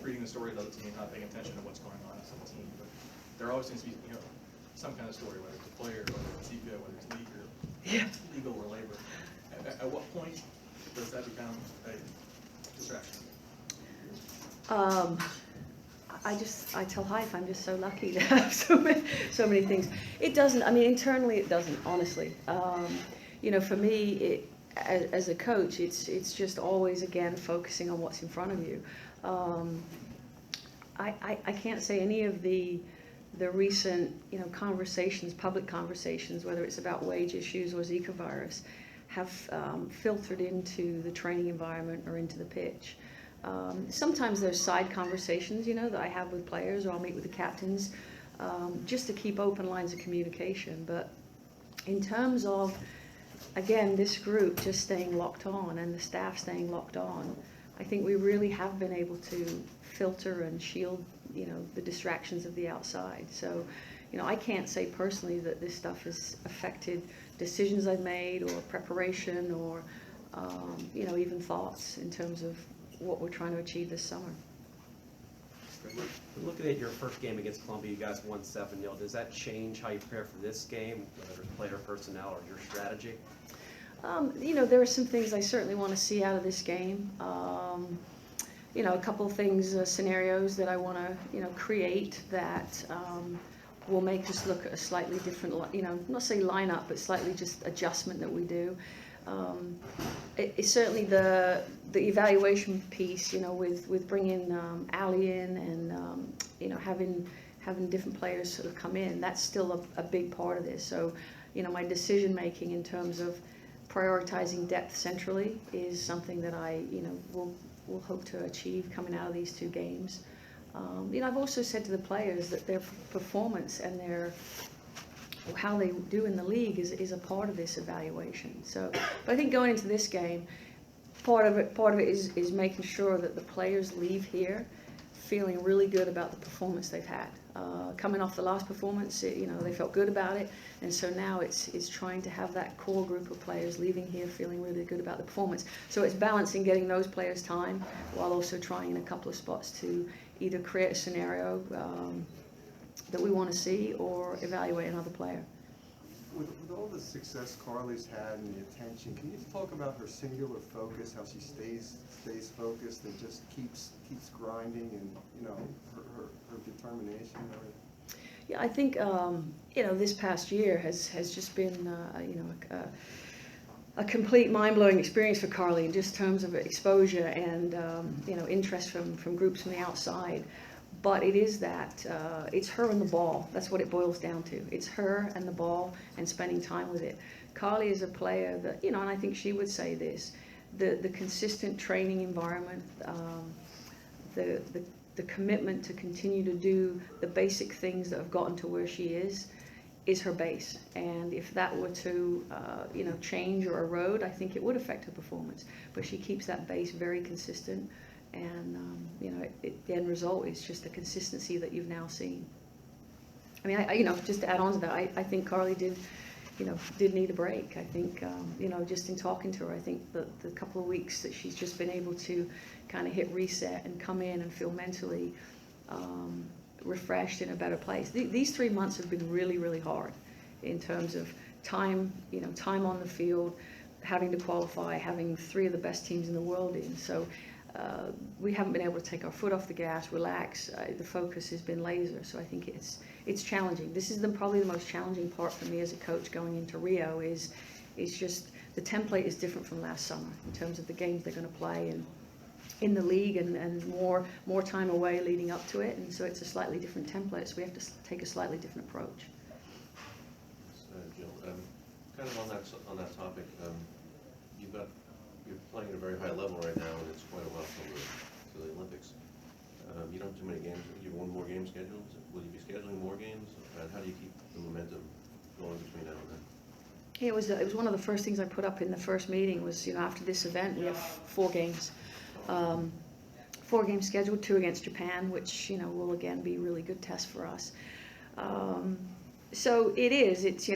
reading the story of the other team, not paying attention to what's going on in the team. But there always seems to be, some kind of story, whether it's a player, whether it's ego, whether it's legal or labor. At what point does that become a distraction? I tell Hype I'm just so lucky to have so many things. It doesn't, I mean, internally it doesn't, honestly. For me, as a coach, it's just always, again, focusing on what's in front of you. I can't say any of the recent, conversations, public conversations, whether it's about wage issues or Zika virus, have filtered into the training environment or into the pitch. Sometimes there's side conversations, that I have with players, or I'll meet with the captains, just to keep open lines of communication. But in terms of, again, this group just staying locked on and the staff staying locked on, I think we really have been able to filter and shield, the distractions of the outside. So, I can't say personally that this stuff has affected decisions I've made or preparation or, even thoughts in terms of what we're trying to achieve this summer. Looking at your first game against Columbia, you guys won 7-0. Does that change how you prepare for this game, whether it's player personnel or your strategy? There are some things I certainly want to see out of this game. A couple of things, scenarios that I want to, create that will make us look at a slightly different, not say lineup, but slightly just adjustment that we do. It's certainly the evaluation piece, with bringing Ali in and having different players sort of come in. That's still a big part of this. So, my decision making in terms of prioritizing depth centrally is something that I, will hope to achieve coming out of these two games. I've also said to the players that their performance and how they do in the league is a part of this evaluation. So, but I think going into this game, part of it is making sure that the players leave here feeling really good about the performance they've had. Coming off the last performance, they felt good about it, and so now it's trying to have that core group of players leaving here feeling really good about the performance. So it's balancing getting those players time while also trying in a couple of spots to either create a scenario that we want to see or evaluate another player. With all the success Carly's had and the attention, can you talk about her singular focus, how she stays focused and just keeps grinding, and her determination and everything? Yeah, I think this past year has just been a complete mind-blowing experience for Carly in just terms of exposure and interest from groups from the outside. But it is it's her and the ball. That's what it boils down to. It's her and the ball and spending time with it. Carly is a player that, and I think she would say this, the consistent training environment, the commitment to continue to do the basic things that have gotten to where she is her base. And if that were to, change or erode, I think it would affect her performance. But she keeps that base very consistent. And, the end result is just the consistency that you've now seen. I mean, just to add on to that, I think Carly did need a break. I think, just in talking to her, I think the couple of weeks that she's just been able to kind of hit reset and come in and feel mentally refreshed in a better place. These 3 months have been really, really hard in terms of time, time on the field, having to qualify, having 3 of the best teams in the world in. So we haven't been able to take our foot off the gas, relax. The focus has been laser, so I think it's challenging. This is probably the most challenging part for me as a coach going into Rio is just the template is different from last summer in terms of the games they're going to play and in the league and more time away leading up to it, and so it's a slightly different template, so we have to take a slightly different approach. Jill, kind of on that topic, you're playing at a very high level right now, and it's quite a while to the Olympics. You don't have too many games. You have one more game scheduled. Will you be scheduling more games? And how do you keep the momentum going between now and then? It was one of the first things I put up in the first meeting was, after this event we have 4 games. 4 games scheduled, 2 against Japan, which, will again be a really good test for us. So it's,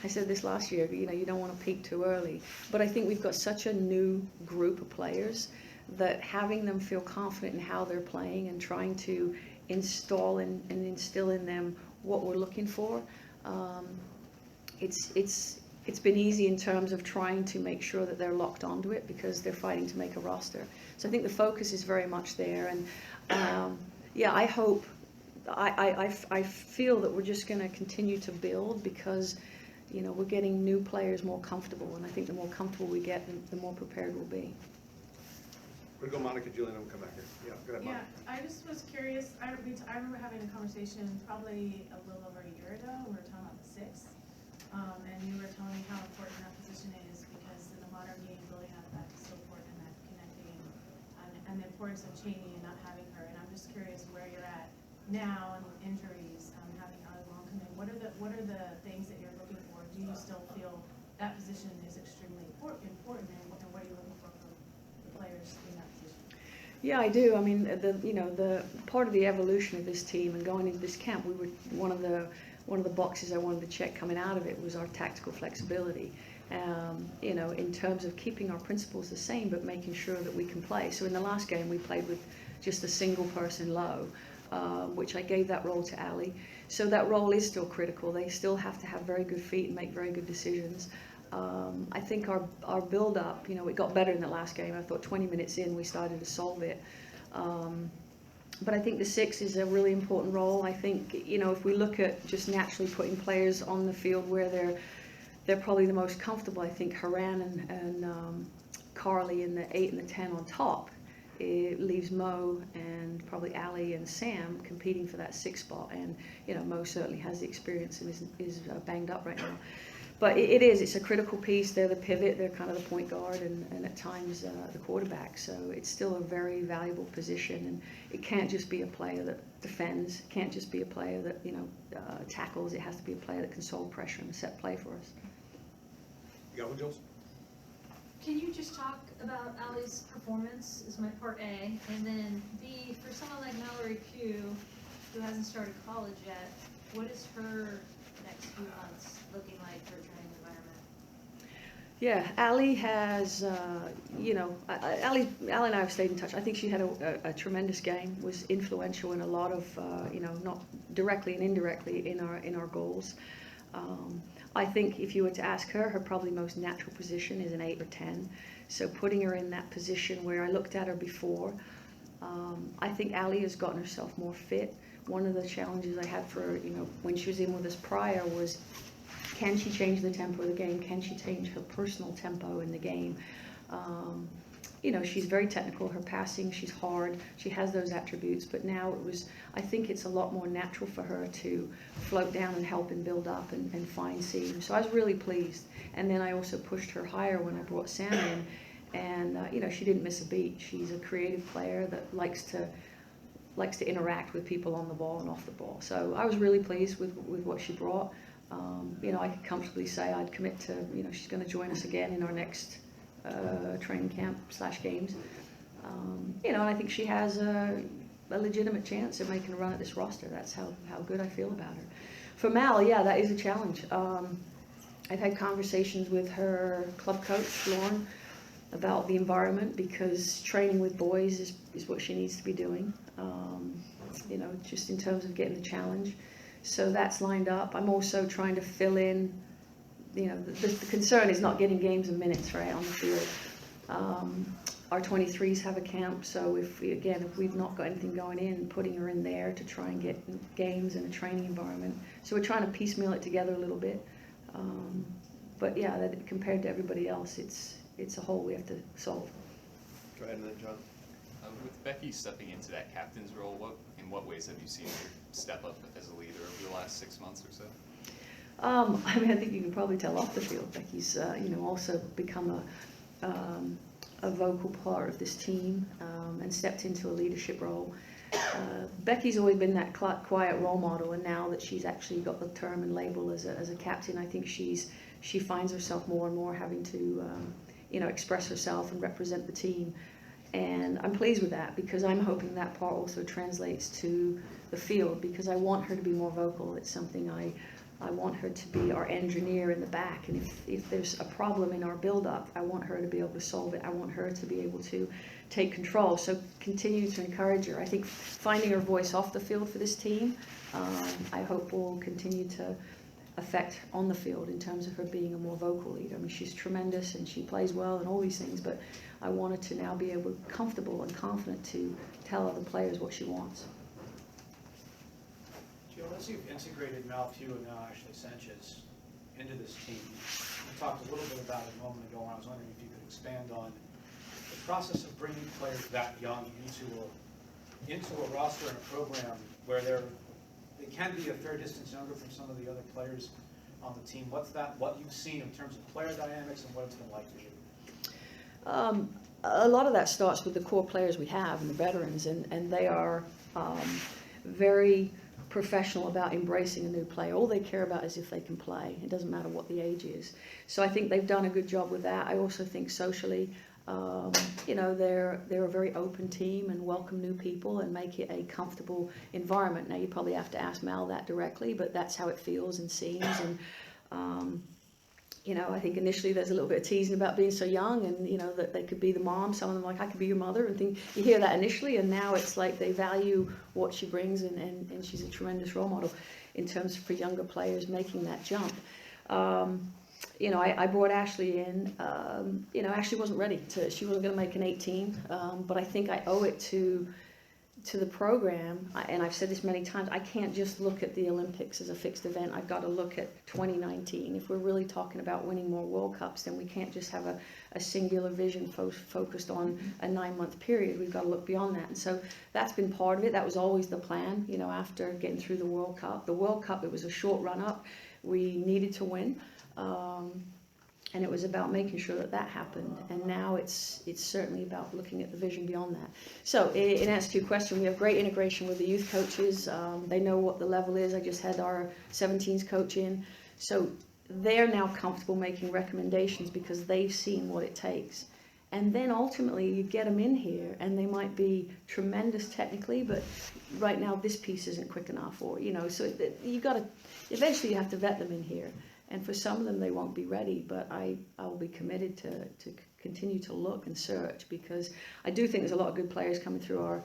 I said this last year, you don't want to peak too early. But I think we've got such a new group of players that having them feel confident in how they're playing and trying to install and instill in them what we're looking for, it's been easy in terms of trying to make sure that they're locked onto it because they're fighting to make a roster. So I think the focus is very much there, and yeah, I hope, I feel that we're just going to continue to build because, you know, we're getting new players more comfortable, and I think the more comfortable we get, the more prepared we'll be. We're gonna go Monica, Julian, and we'll come back here. Yeah, go ahead, Monica. Yeah, I just was curious, I remember having a conversation probably a little over a year ago, we were talking about the six, and you were telling me how important that position is because in the modern game, really have that support and that connecting, and the importance of Cheney and not having her, and I'm just curious where you're at now and with injuries, having Ali Long come in, what are the things that you're looking for? Do you still feel that position is extremely important, and what are you looking for the players in that position? Yeah, I do. I mean, the part of the evolution of this team and going into this camp, we were one of the boxes I wanted to check coming out of it was our tactical flexibility. You know, in terms of keeping our principles the same, but making sure that we can play. So in the last game, we played with just a single person low, which I gave that role to Ali. So that role is still critical. They still have to have very good feet and make very good decisions. I think our build-up, you know, it got better in the last game. I thought 20 minutes in, we started to solve it. But I think the six is a really important role. I think, you know, if we look at just naturally putting players on the field where they're probably the most comfortable, I think Haran and Carly in the 8 and the 10 on top. It leaves Mo and probably Ali and Sam competing for that 6 spot. And, you know, Mo certainly has the experience and is banged up right now. But it's a critical piece. They're the pivot, they're kind of the point guard, and at times the quarterback. So it's still a very valuable position, and it can't just be a player that defends. It can't just be a player that, you know, tackles. It has to be a player that can solve pressure and set play for us. You got one, Jules? Can you just talk about Ali's performance is my part A, and then B, for someone like Mallory Pugh, who hasn't started college yet, what is her next few months looking like for a training environment? Yeah, Ali has, you know, Ali and I have stayed in touch. I think she had a tremendous game, was influential in a lot of, you know, not directly and indirectly in our goals. I think if you were to ask her, her probably most natural position is an 8 or 10. So putting her in that position where I looked at her before, I think Ali has gotten herself more fit. One of the challenges I had for her, you know, when she was in with us prior was, can she change the tempo of the game? Can she change her personal tempo in the game? You know, she's very technical, her passing, she's hard, she has those attributes, but now I think it's a lot more natural for her to float down and help and build up and find seams. So I was really pleased. And then I also pushed her higher when I brought Sam in, and you know, she didn't miss a beat. She's a creative player that likes to interact with people on the ball and off the ball. So I was really pleased with what she brought. You know, I could comfortably say I'd commit to, you know, she's going to join us again in our next training camp / games. You know, and I think she has a legitimate chance of making a run at this roster. That's how good I feel about her. For Mal, yeah, that is a challenge. I've had conversations with her club coach, Lauren, about the environment because training with boys is what she needs to be doing. You know, just in terms of getting the challenge. So that's lined up. I'm also trying to fill in, you know, the concern is not getting games and minutes right on the field. Our 23s have a camp, so if we've not got anything going in, putting her in there to try and get games in a training environment. So we're trying to piecemeal it together a little bit. But yeah, that, compared to everybody else, it's a hole we have to solve. Go ahead and then John. With Becky stepping into that captain's role, in what ways have you seen her step up as a leader over the last 6 months or so? I mean, I think you can probably tell off the field. Becky's, you know, also become a vocal part of this team and stepped into a leadership role. Becky's always been that quiet role model, and now that she's actually got the term and label as a captain, I think she finds herself more and more having to, you know, express herself and represent the team. And I'm pleased with that because I'm hoping that part also translates to the field because I want her to be more vocal. It's something I want her to be our engineer in the back, and if there's a problem in our build-up, I want her to be able to solve it. I want her to be able to take control. So continue to encourage her. I think finding her voice off the field for this team, I hope will continue to affect on the field in terms of her being a more vocal leader. I mean, she's tremendous and she plays well and all these things, but I want her to now be able, comfortable and confident to tell other players what she wants. Jill, as you've integrated Mal Pugh and now Ashley Sanchez into this team, you talked a little bit about it a moment ago, and I was wondering if you could expand on the process of bringing players that young into a roster and a program where they can be a fair distance younger from some of the other players on the team. What you've seen in terms of player dynamics and what it's been like for you? A lot of that starts with the core players we have and the veterans, and they are very professional about embracing a new player. All they care about is if they can play. It doesn't matter what the age is. So I think they've done a good job with that. I also think socially, you know, they're a very open team and welcome new people and make it a comfortable environment. Now you probably have to ask Mal that directly, but that's how it feels and seems. And you know, I think initially there's a little bit of teasing about being so young, and you know that they could be the mom. Some of them like, I could be your mother, and think you hear that initially, and now it's like they value what she brings, and she's a tremendous role model in terms for younger players making that jump. You know, I brought Ashley in. You know, Ashley wasn't ready to. She wasn't going to make an 18, but I think I owe it to the program, and I've said this many times, I can't just look at the Olympics as a fixed event. I've got to look at 2019. If we're really talking about winning more World Cups, then we can't just have a singular vision focused on a 9-month period. We've got to look beyond that. And so that's been part of it. That was always the plan, you know, after getting through the World Cup. The World Cup, it was a short run-up. We needed to win. And it was about making sure that that happened. And now it's certainly about looking at the vision beyond that. So in answer to your question, we have great integration with the youth coaches. They know what the level is. I just had our 17s coach in. So they're now comfortable making recommendations because they've seen what it takes. And then ultimately you get them in here and they might be tremendous technically, but right now this piece isn't quick enough, or, you know, so you got to, eventually you have to vet them in here. And for some of them, they won't be ready, but I'll be committed to continue to look and search, because I do think there's a lot of good players coming through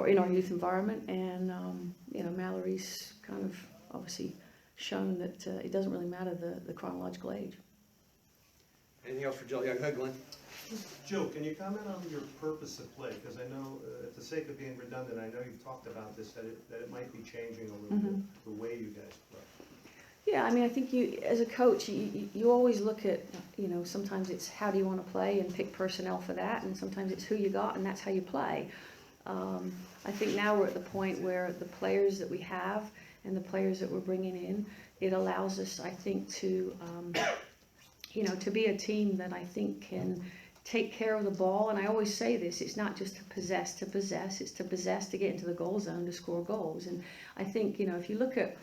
in our youth environment. And, you know, Mallory's kind of obviously shown that it doesn't really matter the chronological age. Anything else for Jill? Yeah, go ahead, Glenn. Jill, can you comment on your purpose of play? Because I know, at the sake of being redundant, I know you've talked about this, that it might be changing a little bit, the way you guys play. Yeah, I mean, I think you, as a coach, you always look at, you know, sometimes it's how do you want to play and pick personnel for that, and sometimes it's who you got and that's how you play. I think now we're at the point where the players that we have and the players that we're bringing in, it allows us, I think, to, you know, to be a team that I think can take care of the ball. And I always say this, it's not just to possess, it's to possess to get into the goal zone to score goals. And I think, you know, if you look at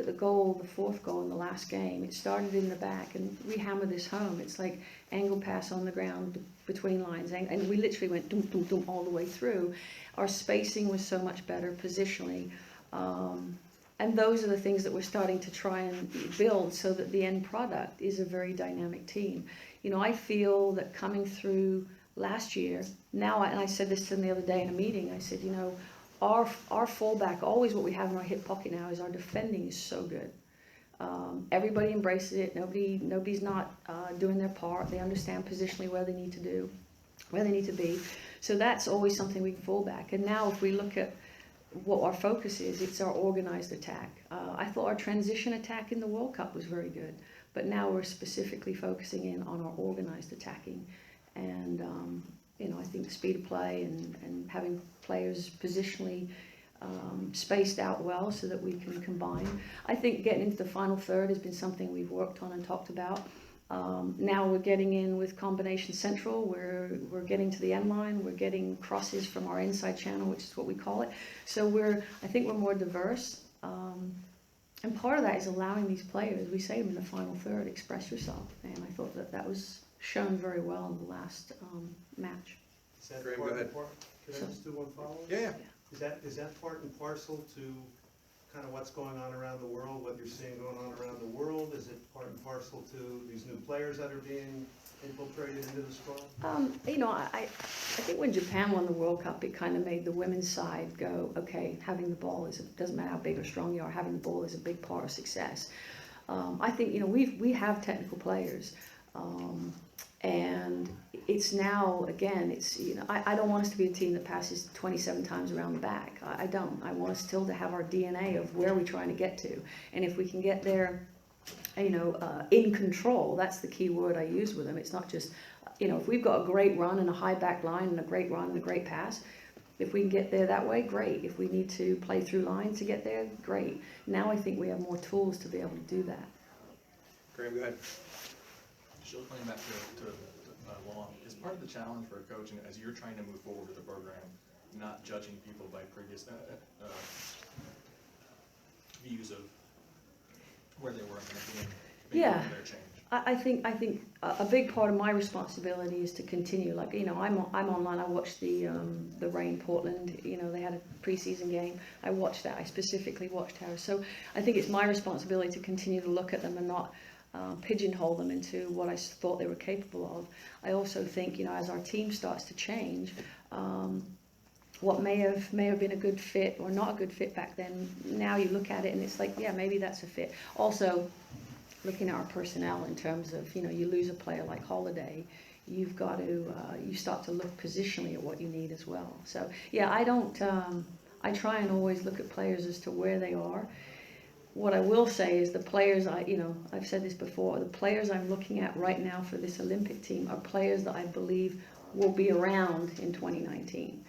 the goal, the fourth goal in the last game, it started in the back, and we hammer this home. It's like angle pass on the ground between lines, and we literally went dum, dum, dum all the way through. Our spacing was so much better positionally, and those are the things that we're starting to try and build so that the end product is a very dynamic team. You know, I feel that coming through last year, now, and I said this to them the other day in a meeting, I said, you know, our fullback, always what we have in our hip pocket now, is our defending is so good. Everybody embraces it. Nobody's not doing their part. They understand positionally where they need to be. So that's always something we can fall back. And now if we look at what our focus is, it's our organized attack. I thought our transition attack in the World Cup was very good, but now we're specifically focusing in on our organized attacking. And you know, I think speed of play and having players positionally spaced out well so that we can combine. I think getting into the final third has been something we've worked on and talked about. Now we're getting in with combination central, we're getting to the end line, we're getting crosses from our inside channel, which is what we call it. So I think we're more diverse. And part of that is allowing these players, we say them in the final third, express yourself. And I thought that was shown very well in the last match. Is that Graham, part go and ahead. Can I just do one follow-up? Yeah. Is that part and parcel to kind of what's going on around the world, what you're seeing going on around the world? Is it part and parcel to these new players that are being infiltrated into the squad? You know, I think when Japan won the World Cup, it kind of made the women's side go, okay, having the ball doesn't matter how big or strong you are, having the ball is a big part of success. I think, you know, we have technical players, and it's now, again, it's, you know, I don't want us to be a team that passes 27 times around the back. I don't. I want us still to have our DNA of where we're trying to get to. And if we can get there, you know, in control, that's the key word I use with them. It's not just, you know, if we've got a great run and a high back line and a great run and a great pass, if we can get there that way, great. If we need to play through lines to get there, great. Now I think we have more tools to be able to do that. Graham, go ahead. Still coming back to Long, is part of the challenge for a coach, and as you're trying to move forward with the program, not judging people by previous views of where they were in the game, Yeah. their change. I think a big part of my responsibility is to continue. Like, you know, I'm online. I watched the Reign Portland. You know, they had a preseason game. I watched that. I specifically watched Harris. So I think it's my responsibility to continue to look at them and not pigeonhole them into what I thought they were capable of. I also think, you know, as our team starts to change, what may have been a good fit or not a good fit back then, now you look at it and it's like, yeah, maybe that's a fit. Also, looking at our personnel in terms of, you know, you lose a player like Holiday, you've got to, you start to look positionally at what you need as well. So, yeah, I try and always look at players as to where they are. What I will say is the players, I've said this before, the players I'm looking at right now for this Olympic team are players that I believe will be around in 2019.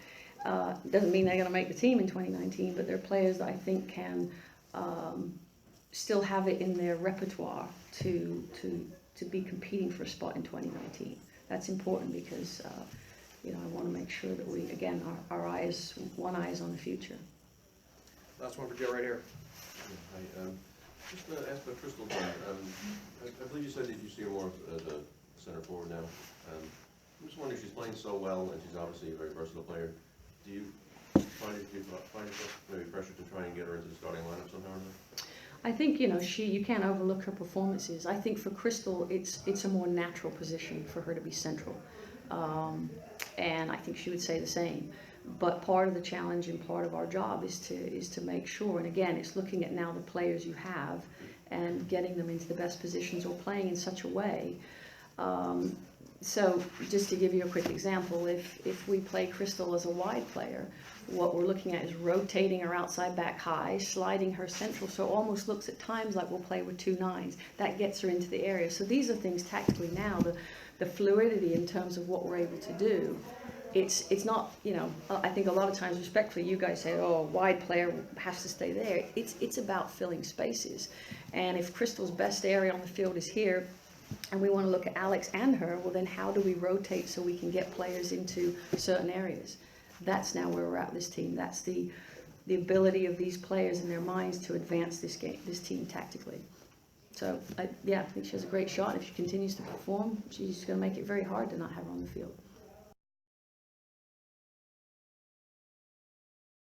Doesn't mean they're going to make the team in 2019, but they're players that I think can still have it in their repertoire to be competing for a spot in 2019. That's important because, you know, I want to make sure that we, again, our eyes, one eye is on the future. Last one for Joe right here. Hi, just ask about Crystal Dunn. I believe you said that you see her more as a center forward now. I'm just wondering, she's playing so well, and she's obviously a very versatile player. Do you find yourself maybe pressure to try and get her into the starting lineup somehow or not? I think, you know, you can't overlook her performances. I think for Crystal, it's a more natural position for her to be central. And I think she would say the same. But part of the challenge and part of our job is to make sure, and again, it's looking at now the players you have and getting them into the best positions or playing in such a way. So just to give you a quick example, if we play Crystal as a wide player, what we're looking at is rotating her outside back high, sliding her central, so it almost looks at times like we'll play with 2 9s. That gets her into the area. So these are things tactically now, the fluidity in terms of what we're able to do. It's not, you know, I think a lot of times, respectfully, you guys say, oh, wide player has to stay there. It's about filling spaces. And if Crystal's best area on the field is here, and we want to look at Alex and her, well then how do we rotate so we can get players into certain areas? That's now where we're at with this team. That's the ability of these players in their minds to advance this team tactically. So, I think she has a great shot. If she continues to perform, she's going to make it very hard to not have her on the field.